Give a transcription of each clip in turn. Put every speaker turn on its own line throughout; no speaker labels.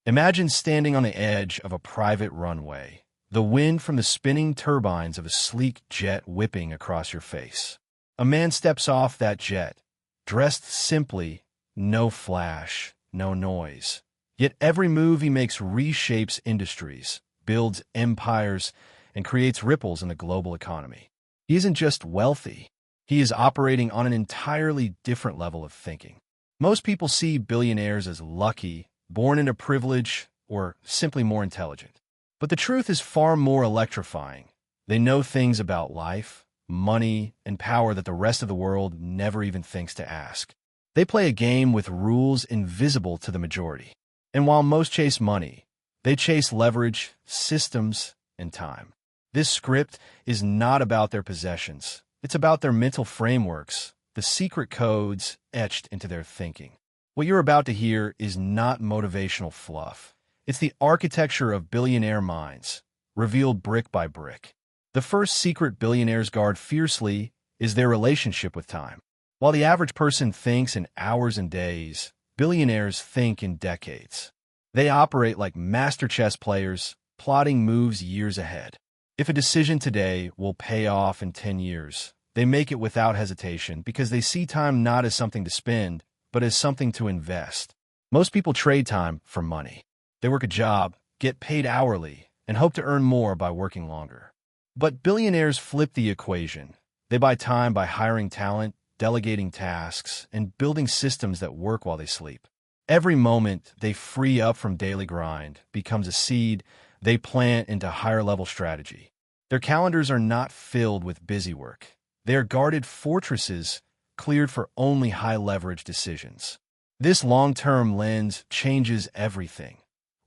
Imagine standing on the edge of a private runway, the wind from the spinning turbines of a sleek jet whipping across your face. A man steps off that jet, dressed simply, no flash, no noise. Yet every move he makes reshapes industries, builds empires, and creates ripples in the global economy. He isn't just wealthy. He is operating on an entirely different level of thinking. Most people see billionaires as lucky, born into privilege, or simply more intelligent. But the truth is far more electrifying. They know things about life, money, and power that the rest of the world never even thinks to ask. They play a game with rules invisible to the majority. And while most chase money, they chase leverage, systems, and time. This script is not about their possessions. It's about their mental frameworks, the secret codes etched into their thinking. What you're about to hear is not motivational fluff. It's the architecture of billionaire minds, revealed brick by brick. The first secret billionaires guard fiercely is their relationship with time. While the average person thinks in hours and days, billionaires think in decades. They operate like master chess players, plotting moves years ahead. If a decision today will pay off in 10 years, they make it without hesitation because they see time not as something to spend, but as something to invest. Most people trade time for money. They work a job, get paid hourly, and hope to earn more by working longer. But billionaires flip the equation. They buy time by hiring talent, delegating tasks, and building systems that work while they sleep. Every moment they free up from daily grind becomes a seed they plant into higher-level strategy. Their calendars are not filled with busy work. They are guarded fortresses cleared for only high-leverage decisions. This long-term lens changes everything.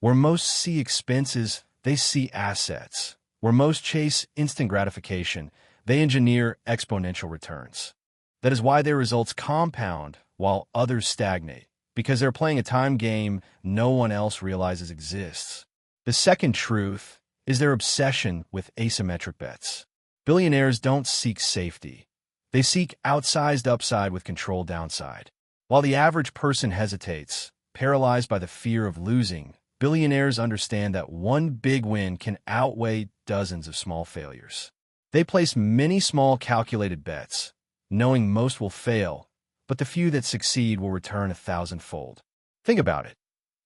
Where most see expenses, they see assets. Where most chase instant gratification, they engineer exponential returns. That is why their results compound while others stagnate, because they're playing a time game no one else realizes exists. The second truth is their obsession with asymmetric bets. Billionaires don't seek safety. They seek outsized upside with controlled downside. While the average person hesitates, paralyzed by the fear of losing, billionaires understand that one big win can outweigh dozens of small failures. They place many small calculated bets, knowing most will fail, but the few that succeed will return 1,000-fold. Think about it.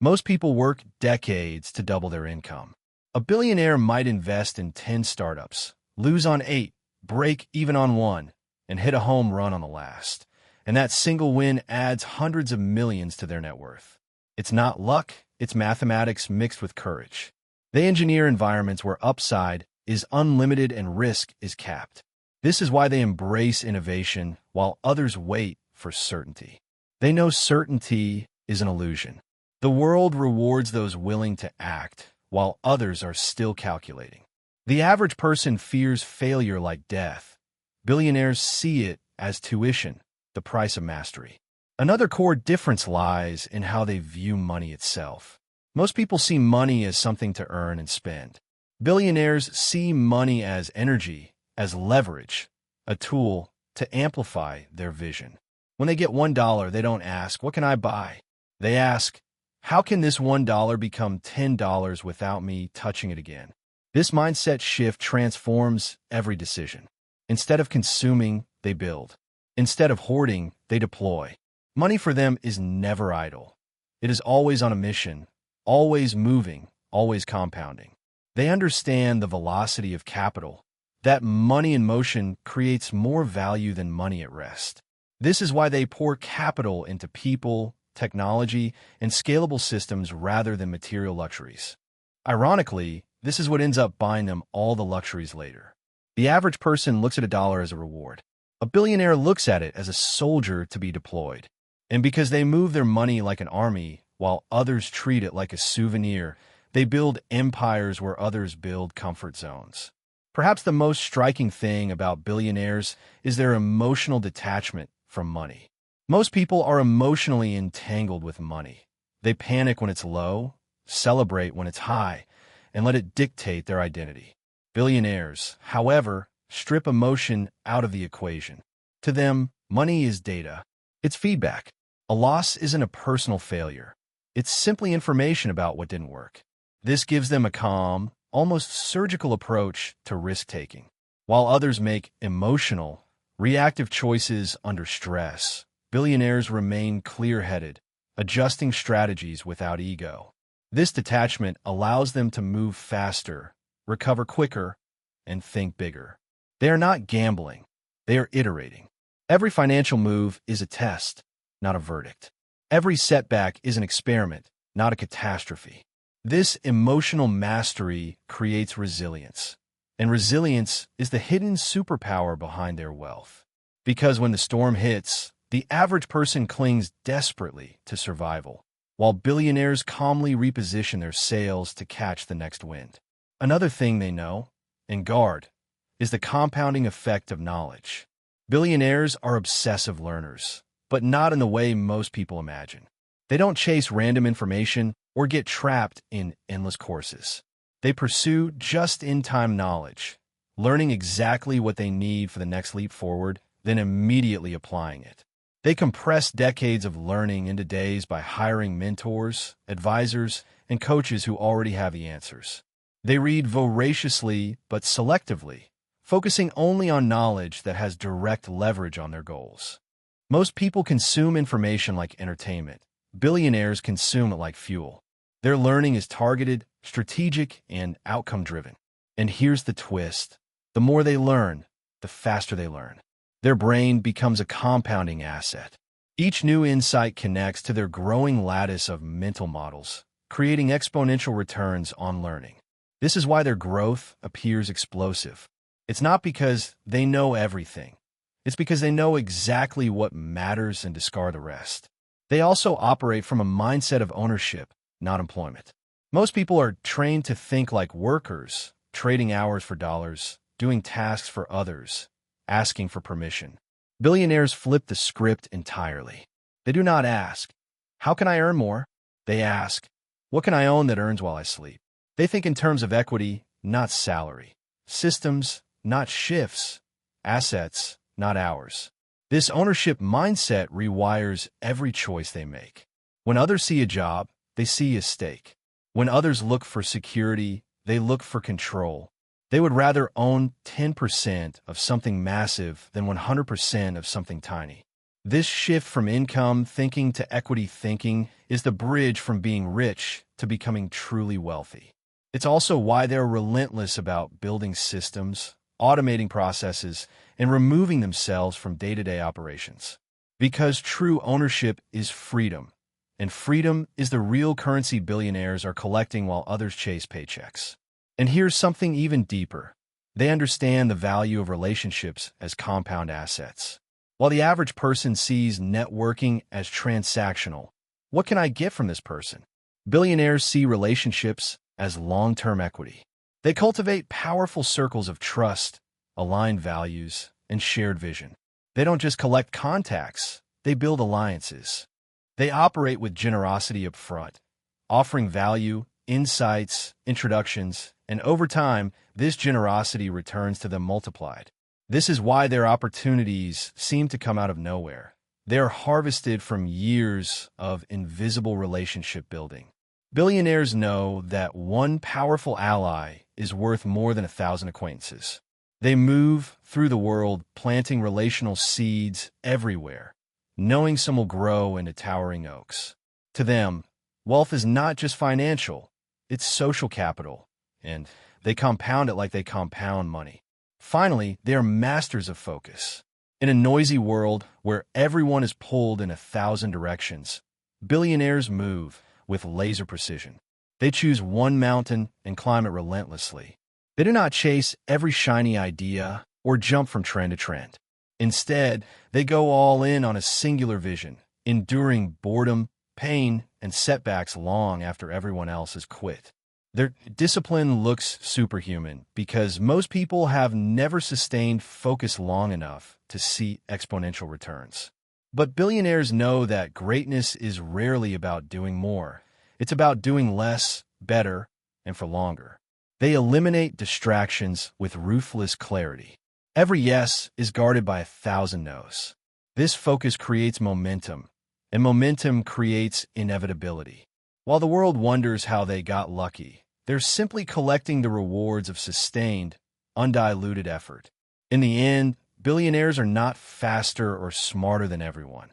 Most people work decades to double their income. A billionaire might invest in 10 startups, lose on 8, break even on 1, and hit a home run on the last. And that single win adds hundreds of millions to their net worth. It's not luck, it's mathematics mixed with courage. They engineer environments where upside is unlimited and risk is capped. This is why they embrace innovation while others wait for certainty. They know certainty is an illusion. The world rewards those willing to act, while others are still calculating. The average person fears failure like death. Billionaires see it as tuition, the price of mastery. Another core difference lies in how they view money itself. Most people see money as something to earn and spend. Billionaires see money as energy, as leverage, a tool to amplify their vision. When they get $1, they don't ask, "What can I buy?" They ask, "How can this $1 become $10 without me touching it again?" This mindset shift transforms every decision. Instead of consuming, they build. Instead of hoarding, they deploy. Money for them is never idle. It is always on a mission, always moving, always compounding. They understand the velocity of capital, that money in motion creates more value than money at rest. This is why they pour capital into people, technology, and scalable systems rather than material luxuries. Ironically, this is what ends up buying them all the luxuries later. The average person looks at a dollar as a reward. A billionaire looks at it as a soldier to be deployed. And because they move their money like an army, while others treat it like a souvenir, they build empires where others build comfort zones. Perhaps the most striking thing about billionaires is their emotional detachment from money. Most people are emotionally entangled with money. They panic when it's low, celebrate when it's high, and let it dictate their identity. Billionaires, however, strip emotion out of the equation. To them, money is data. It's feedback. A loss isn't a personal failure. It's simply information about what didn't work. This gives them a calm, almost surgical approach to risk-taking. While others make emotional, reactive choices under stress, billionaires remain clear-headed, adjusting strategies without ego. This detachment allows them to move faster, recover quicker, and think bigger. They are not gambling. They are iterating. Every financial move is a test, not a verdict. Every setback is an experiment, not a catastrophe. This emotional mastery creates resilience, and resilience is the hidden superpower behind their wealth. Because when the storm hits, the average person clings desperately to survival, while billionaires calmly reposition their sails to catch the next wind. Another thing they know, and guard, is the compounding effect of knowledge. Billionaires are obsessive learners, but not in the way most people imagine. They don't chase random information or get trapped in endless courses. They pursue just-in-time knowledge, learning exactly what they need for the next leap forward, then immediately applying it. They compress decades of learning into days by hiring mentors, advisors, and coaches who already have the answers. They read voraciously but selectively, focusing only on knowledge that has direct leverage on their goals. Most people consume information like entertainment. Billionaires consume it like fuel. Their learning is targeted, strategic, and outcome-driven. And here's the twist. The more they learn, the faster they learn. Their brain becomes a compounding asset. Each new insight connects to their growing lattice of mental models, creating exponential returns on learning. This is why their growth appears explosive. It's not because they know everything. It's because they know exactly what matters and discard the rest. They also operate from a mindset of ownership, not employment. Most people are trained to think like workers, trading hours for dollars, doing tasks for others, asking for permission. Billionaires flip the script entirely. They do not ask, "How can I earn more?" They ask, "What can I own that earns while I sleep?" They think in terms of equity, not salary. Systems, not shifts. Assets, not hours. This ownership mindset rewires every choice they make. When others see a job, they see a stake. When others look for security, they look for control. They would rather own 10% of something massive than 100% of something tiny. This shift from income thinking to equity thinking is the bridge from being rich to becoming truly wealthy. It's also why they're relentless about building systems, automating processes, and removing themselves from day-to-day operations. Because true ownership is freedom, and freedom is the real currency billionaires are collecting while others chase paychecks. And here's something even deeper. They understand the value of relationships as compound assets. While the average person sees networking as transactional, what can I get from this person? Billionaires see relationships as long-term equity. They cultivate powerful circles of trust, aligned values, and shared vision. They don't just collect contacts, they build alliances. They operate with generosity up front, offering value, insights, introductions, and over time, this generosity returns to them multiplied. This is why their opportunities seem to come out of nowhere. They are harvested from years of invisible relationship building. Billionaires know that one powerful ally is worth more than 1,000 acquaintances. They move through the world planting relational seeds everywhere, knowing some will grow into towering oaks. To them, wealth is not just financial, it's social capital, and they compound it like they compound money. Finally, they are masters of focus. In a noisy world where everyone is pulled in 1,000 directions, billionaires move with laser precision. They choose one mountain and climb it relentlessly. They do not chase every shiny idea or jump from trend to trend. Instead, they go all in on a singular vision, enduring boredom, pain, and setbacks long after everyone else has quit. Their discipline looks superhuman because most people have never sustained focus long enough to see exponential returns. But billionaires know that greatness is rarely about doing more. It's about doing less, better, and for longer. They eliminate distractions with ruthless clarity. Every yes is guarded by 1,000 no's. This focus creates momentum, and momentum creates inevitability. While the world wonders how they got lucky, they're simply collecting the rewards of sustained, undiluted effort. In the end, billionaires are not faster or smarter than everyone.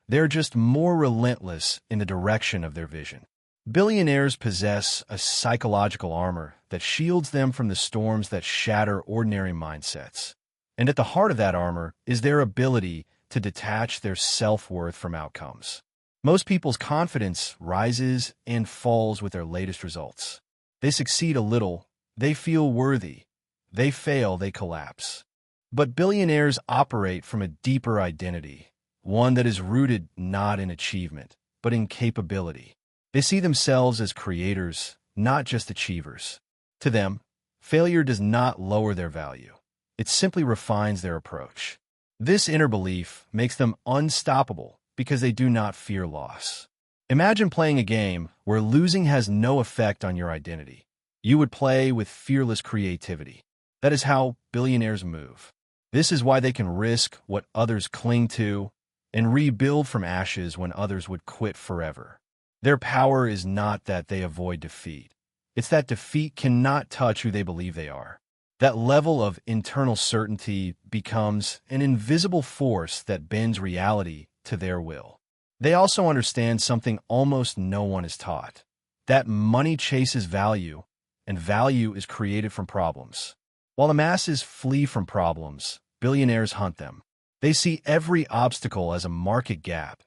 They're just more relentless in the direction of their vision. Billionaires possess a psychological armor that shields them from the storms that shatter ordinary mindsets. And at the heart of that armor is their ability to detach their self-worth from outcomes. Most people's confidence rises and falls with their latest results. They succeed a little, they feel worthy. They fail, they collapse. But billionaires operate from a deeper identity, one that is rooted not in achievement, but in capability. They see themselves as creators, not just achievers. To them, failure does not lower their value. It simply refines their approach. This inner belief makes them unstoppable because they do not fear loss. Imagine playing a game where losing has no effect on your identity. You would play with fearless creativity. That is how billionaires move. This is why they can risk what others cling to and rebuild from ashes when others would quit forever. Their power is not that they avoid defeat. It's that defeat cannot touch who they believe they are. That level of internal certainty becomes an invisible force that bends reality to their will. They also understand something almost no one is taught, that money chases value, and value is created from problems. While the masses flee from problems, billionaires hunt them. They see every obstacle as a market gap,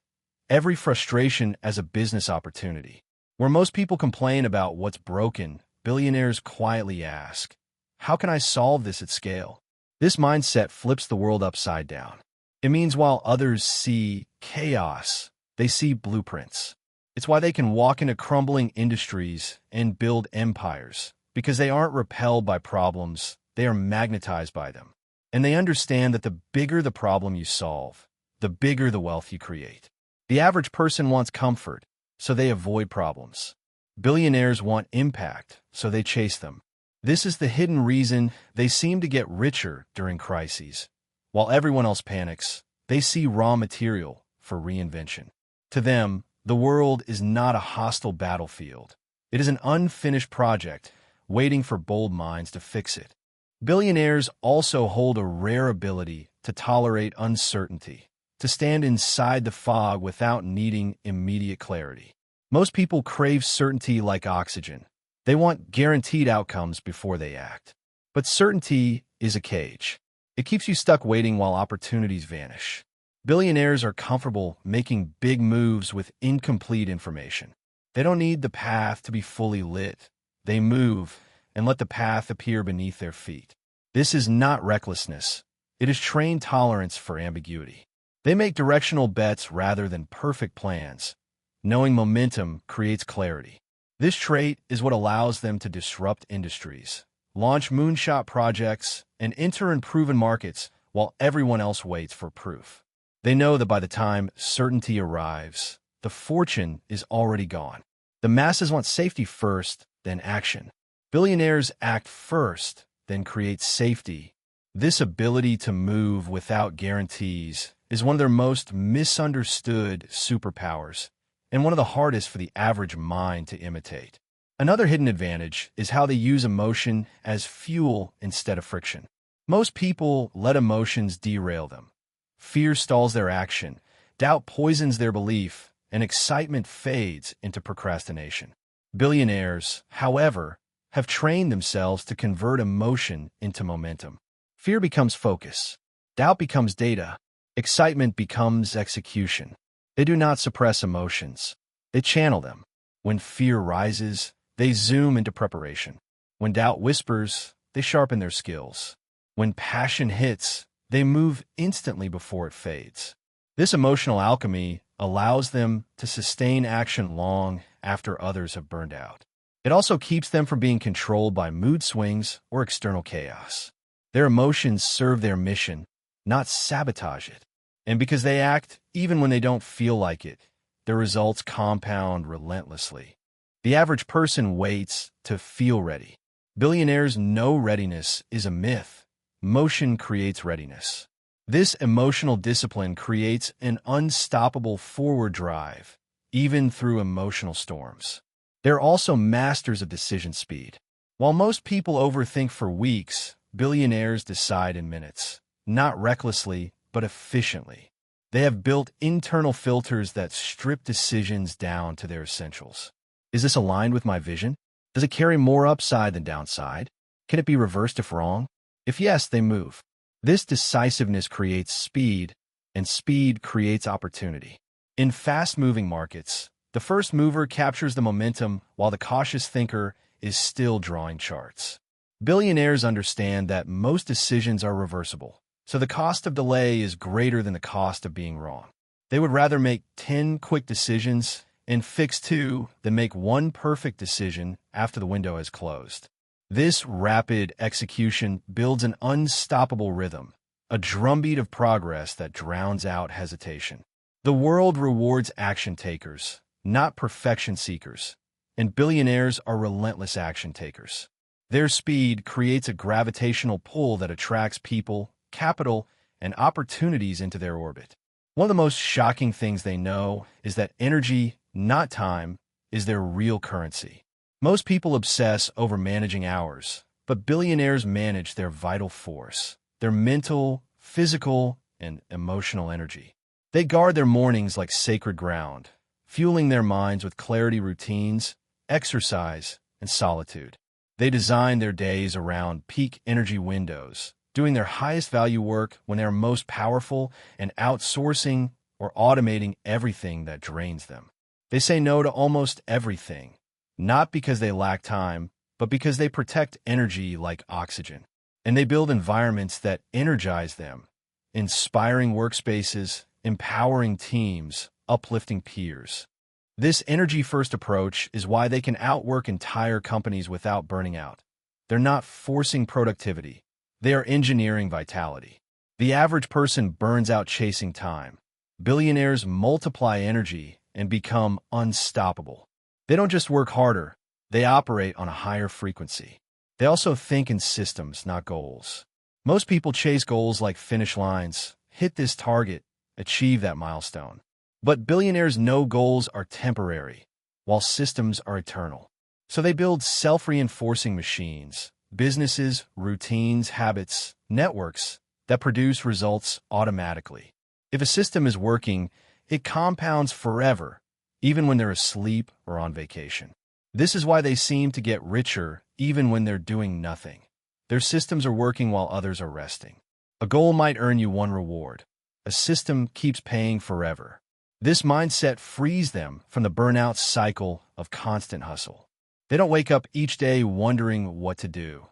every frustration as a business opportunity. Where most people complain about what's broken, billionaires quietly ask, how can I solve this at scale? This mindset flips the world upside down. It means while others see chaos, they see blueprints. It's why they can walk into crumbling industries and build empires, because they aren't repelled by problems, they are magnetized by them. And they understand that the bigger the problem you solve, the bigger the wealth you create. The average person wants comfort, so they avoid problems. Billionaires want impact, so they chase them. This is the hidden reason they seem to get richer during crises. While everyone else panics, they see raw material for reinvention. To them, the world is not a hostile battlefield. It is an unfinished project, waiting for bold minds to fix it. Billionaires also hold a rare ability to tolerate uncertainty, to stand inside the fog without needing immediate clarity. Most people crave certainty like oxygen. They want guaranteed outcomes before they act. But certainty is a cage. It keeps you stuck waiting while opportunities vanish. Billionaires are comfortable making big moves with incomplete information. They don't need the path to be fully lit. They move and let the path appear beneath their feet. This is not recklessness. It is trained tolerance for ambiguity. They make directional bets rather than perfect plans. Knowing momentum creates clarity. This trait is what allows them to disrupt industries, launch moonshot projects, and enter unproven markets while everyone else waits for proof. They know that by the time certainty arrives, the fortune is already gone. The masses want safety first, then action. Billionaires act first, then create safety. This ability to move without guarantees is one of their most misunderstood superpowers, and one of the hardest for the average mind to imitate. Another hidden advantage is how they use emotion as fuel instead of friction. Most people let emotions derail them. Fear stalls their action, doubt poisons their belief, and excitement fades into procrastination. Billionaires, however, have trained themselves to convert emotion into momentum. Fear becomes focus. Doubt becomes data. Excitement becomes execution. They do not suppress emotions. They channel them. When fear rises, they zoom into preparation. When doubt whispers, they sharpen their skills. When passion hits, they move instantly before it fades. This emotional alchemy allows them to sustain action long after others have burned out. It also keeps them from being controlled by mood swings or external chaos. Their emotions serve their mission, not sabotage it. And because they act even when they don't feel like it, their results compound relentlessly. The average person waits to feel ready. Billionaires know readiness is a myth. Motion creates readiness. This emotional discipline creates an unstoppable forward drive, even through emotional storms. They're also masters of decision speed. While most people overthink for weeks, billionaires decide in minutes, not recklessly, but efficiently. They have built internal filters that strip decisions down to their essentials. Is this aligned with my vision? Does it carry more upside than downside? Can it be reversed if wrong? If yes, they move. This decisiveness creates speed, and speed creates opportunity. In fast-moving markets, the first mover captures the momentum while the cautious thinker is still drawing charts. Billionaires understand that most decisions are reversible, so the cost of delay is greater than the cost of being wrong. They would rather make 10 quick decisions and fix 2 than make 1 perfect decision after the window has closed. This rapid execution builds an unstoppable rhythm, a drumbeat of progress that drowns out hesitation. The world rewards action takers, not perfection seekers, and billionaires are relentless action takers. Their speed creates a gravitational pull that attracts people, capital, and opportunities into their orbit. One of the most shocking things they know is that energy, not time, is their real currency. Most people obsess over managing hours, but billionaires manage their vital force, their mental, physical, and emotional energy. They guard their mornings like sacred ground, fueling their minds with clarity routines, exercise, and solitude. They design their days around peak energy windows, doing their highest value work when they are most powerful and outsourcing or automating everything that drains them. They say no to almost everything, not because they lack time, but because they protect energy like oxygen. And they build environments that energize them, inspiring workspaces, empowering teams, uplifting peers. This energy-first approach is why they can outwork entire companies without burning out. They're not forcing productivity. They are engineering vitality. The average person burns out chasing time. Billionaires multiply energy and become unstoppable. They don't just work harder, they operate on a higher frequency. They also think in systems, not goals. Most people chase goals like finish lines, hit this target, achieve that milestone. But billionaires know goals are temporary, while systems are eternal. So they build self-reinforcing machines, businesses, routines, habits, networks that produce results automatically. If a system is working, it compounds forever, even when they're asleep or on vacation. This is why they seem to get richer even when they're doing nothing. Their systems are working while others are resting. A goal might earn you one reward. A system keeps paying forever. This mindset frees them from the burnout cycle of constant hustle. They don't wake up each day wondering what to do.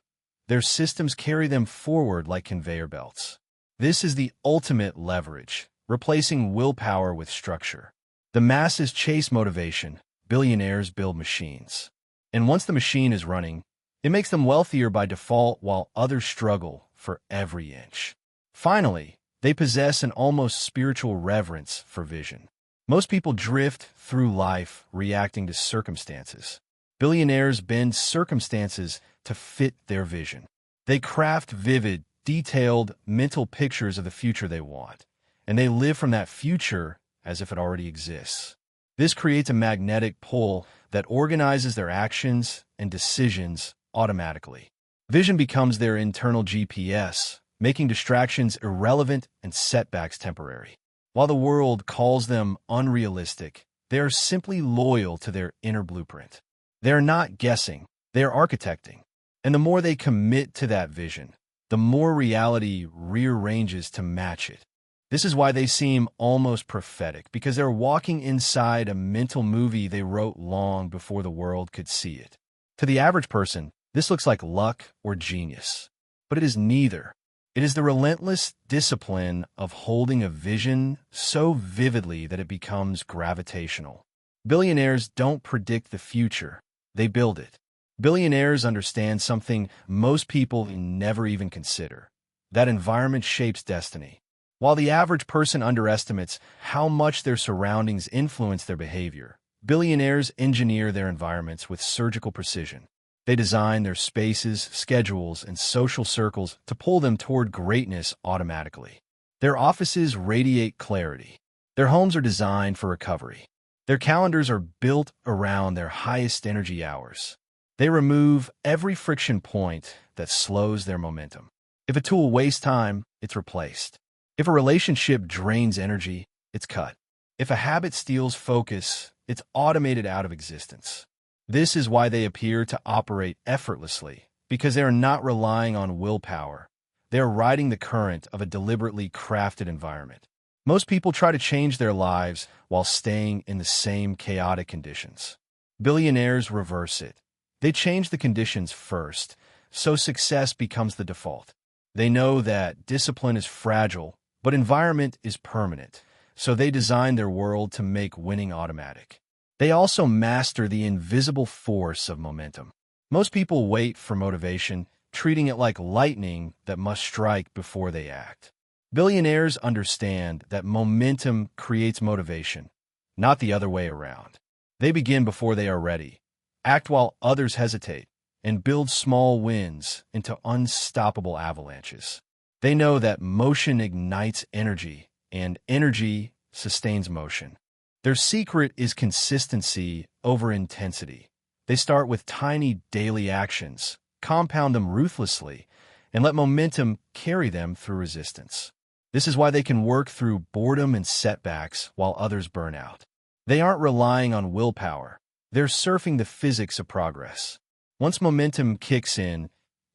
Their systems carry them forward like conveyor belts. This is the ultimate leverage, replacing willpower with structure. The masses chase motivation, billionaires build machines. And once the machine is running, it makes them wealthier by default while others struggle for every inch. Finally, they possess an almost spiritual reverence for vision. Most people drift through life reacting to circumstances. Billionaires bend circumstances to fit their vision. They craft vivid, detailed mental pictures of the future they want, and they live from that future as if it already exists. This creates a magnetic pull that organizes their actions and decisions automatically. Vision becomes their internal GPS, making distractions irrelevant and setbacks temporary. While the world calls them unrealistic, they are simply loyal to their inner blueprint. They are not guessing, they are architecting. And the more they commit to that vision, the more reality rearranges to match it. This is why they seem almost prophetic, because they're walking inside a mental movie they wrote long before the world could see it. To the average person, this looks like luck or genius, but it is neither. It is the relentless discipline of holding a vision so vividly that it becomes gravitational. Billionaires don't predict the future, they build it. Billionaires understand something most people never even consider. That environment shapes destiny. While the average person underestimates how much their surroundings influence their behavior, billionaires engineer their environments with surgical precision. They design their spaces, schedules, and social circles to pull them toward greatness automatically. Their offices radiate clarity. Their homes are designed for recovery. Their calendars are built around their highest energy hours. They remove every friction point that slows their momentum. If a tool wastes time, it's replaced. If a relationship drains energy, it's cut. If a habit steals focus, it's automated out of existence. This is why they appear to operate effortlessly, because they are not relying on willpower. They are riding the current of a deliberately crafted environment. Most people try to change their lives while staying in the same chaotic conditions. Billionaires reverse it. They change the conditions first, so success becomes the default. They know that discipline is fragile, but environment is permanent, so they design their world to make winning automatic. They also master the invisible force of momentum. Most people wait for motivation, treating it like lightning that must strike before they act. Billionaires understand that momentum creates motivation, not the other way around. They begin before they are ready, act while others hesitate, and build small wins into unstoppable avalanches. They know that motion ignites energy, and energy sustains motion. Their secret is consistency over intensity. They start with tiny daily actions, compound them ruthlessly, and let momentum carry them through resistance. This is why they can work through boredom and setbacks while others burn out. They aren't relying on willpower. They're surfing the physics of progress. Once momentum kicks in,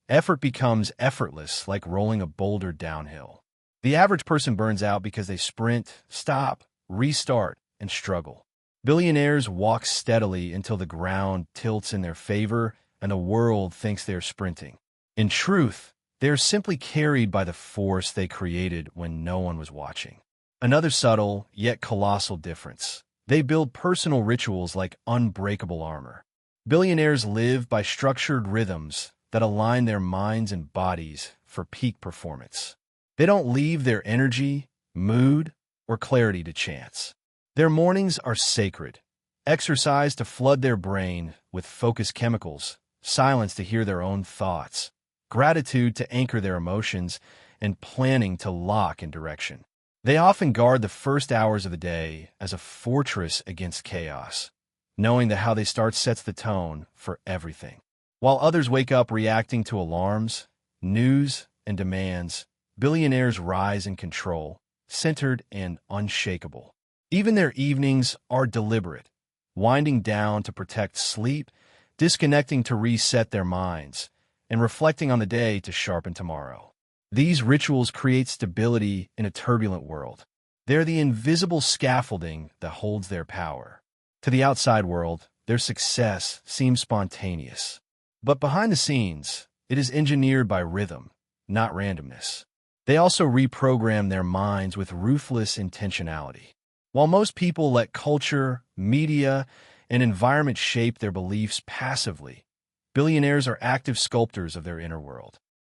effort becomes effortless, like rolling a boulder downhill. The average person burns out because they sprint, stop, restart, and struggle. Billionaires walk steadily until the ground tilts in their favor and the world thinks they're sprinting. In truth, they are simply carried by the force they created when no one was watching. Another subtle, yet colossal difference. They build personal rituals like unbreakable armor. Billionaires live by structured rhythms that align their minds and bodies for peak performance. They don't leave their energy, mood, or clarity to chance. Their mornings are sacred, exercise to flood their brain with focused chemicals, silence to hear their own thoughts, gratitude to anchor their emotions, and planning to lock in direction. They often guard the first hours of the day as a fortress against chaos, knowing that how they start sets the tone for everything. While others wake up reacting to alarms, news, and demands, billionaires rise in control, centered and unshakable. Even their evenings are deliberate, winding down to protect sleep, disconnecting to reset their minds, and reflecting on the day to sharpen tomorrow. These rituals create stability in a turbulent world. They're the invisible scaffolding that holds their power. To the outside world, their success seems spontaneous. But behind the scenes, it is engineered by rhythm, not randomness. They also reprogram their minds with ruthless intentionality. While most people let culture, media, and environment shape their beliefs passively, billionaires are active sculptors of their inner world.